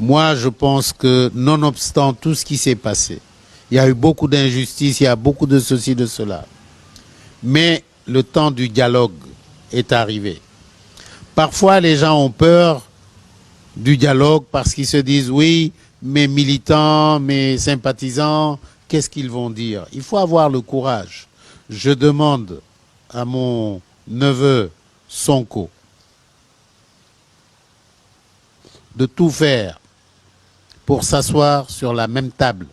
Moi, je pense que, nonobstant tout ce qui s'est passé, il y a eu beaucoup d'injustices, il y a beaucoup de ceci, de cela. Mais le temps du dialogue est arrivé. Parfois, les gens ont peur du dialogue parce qu'ils se disent, oui, mes militants, mes sympathisants, qu'est-ce qu'ils vont dire? Il faut avoir le courage. Je demande à mon neveu Sonko de tout faire pour s'asseoir sur la même table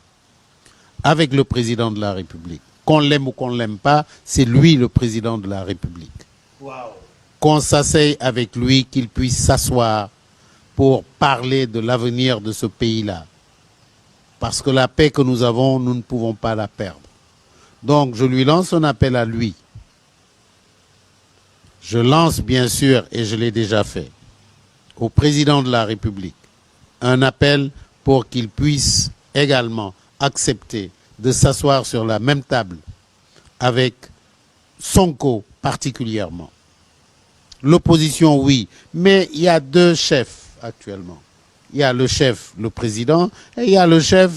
avec le président de la République. Qu'on l'aime ou qu'on ne l'aime pas, c'est lui le président de la République. Wow. Qu'on s'asseye avec lui, qu'il puisse s'asseoir pour parler de l'avenir de ce pays-là. Parce que la paix que nous avons, nous ne pouvons pas la perdre. Donc je lui lance un appel à lui. Je lance bien sûr, et je l'ai déjà fait, au président de la République, un appel pour qu'il puisse également accepter de s'asseoir sur la même table avec Sonko particulièrement. L'opposition, oui, mais il y a deux chefs actuellement. Il y a le chef, le président, et il y a le chef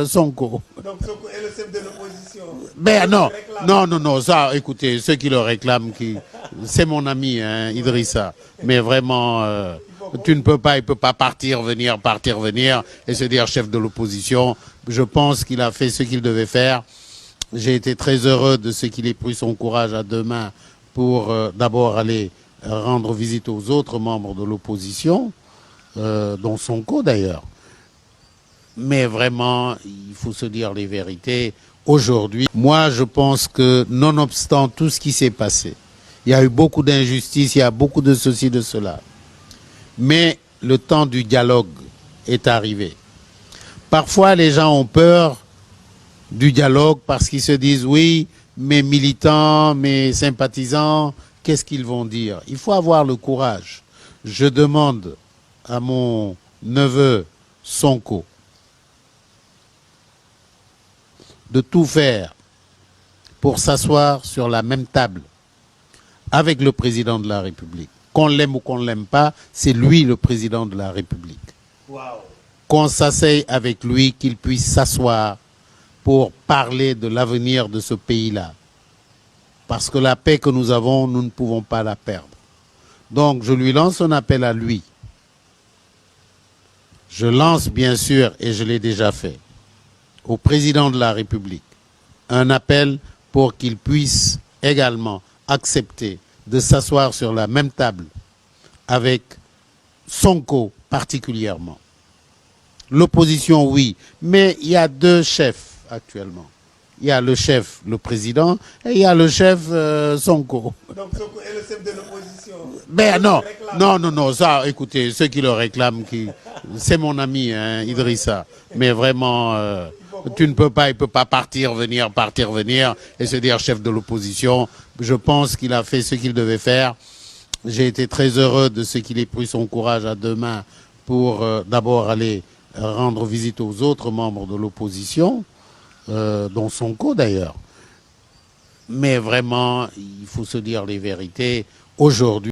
Sonko. Donc Sonko est le chef de l'opposition. Ben non, ça, écoutez, ceux qui le réclament, c'est mon ami, hein, Idrissa. Mais vraiment, tu ne peux pas, il ne peut pas partir, venir, et se dire chef de l'opposition. Je pense qu'il a fait ce qu'il devait faire. J'ai été très heureux de ce qu'il ait pris son courage à deux mains pour d'abord aller rendre visite aux autres membres de l'opposition, dont Sonko d'ailleurs. Mais vraiment, il faut se dire les vérités. Aujourd'hui, moi je pense que nonobstant tout ce qui s'est passé, il y a eu beaucoup d'injustices, il y a beaucoup de ceci, de cela. Mais le temps du dialogue est arrivé. Parfois, les gens ont peur du dialogue parce qu'ils se disent, oui, mes militants, mes sympathisants, qu'est-ce qu'ils vont dire? Il faut avoir le courage. Je demande à mon neveu Sonko de tout faire pour s'asseoir sur la même table avec le président de la République. Qu'on l'aime ou qu'on ne l'aime pas, c'est lui le président de la République. Wow. Qu'on s'asseye avec lui, qu'il puisse s'asseoir pour parler de l'avenir de ce pays-là. Parce que la paix que nous avons, nous ne pouvons pas la perdre. Donc je lui lance un appel à lui. Je lance bien sûr, et je l'ai déjà fait, au président de la République, un appel pour qu'il puisse également accepter de s'asseoir sur la même table avec Sonko particulièrement. L'opposition, oui, mais il y a deux chefs actuellement. Il y a le chef, le président, et il y a le chef Sonko. Donc Sonko est le chef de l'opposition. Ben non, ça, écoutez, ceux qui le réclament, c'est mon ami, hein, Idrissa. Mais vraiment, tu ne peux pas, il ne peut pas partir, venir, et se dire chef de l'opposition. Je pense qu'il a fait ce qu'il devait faire. J'ai été très heureux de ce qu'il ait pris son courage à deux mains pour d'abord aller rendre visite aux autres membres de l'opposition, dont Sonko d'ailleurs. Mais vraiment, il faut se dire les vérités. Aujourd'hui,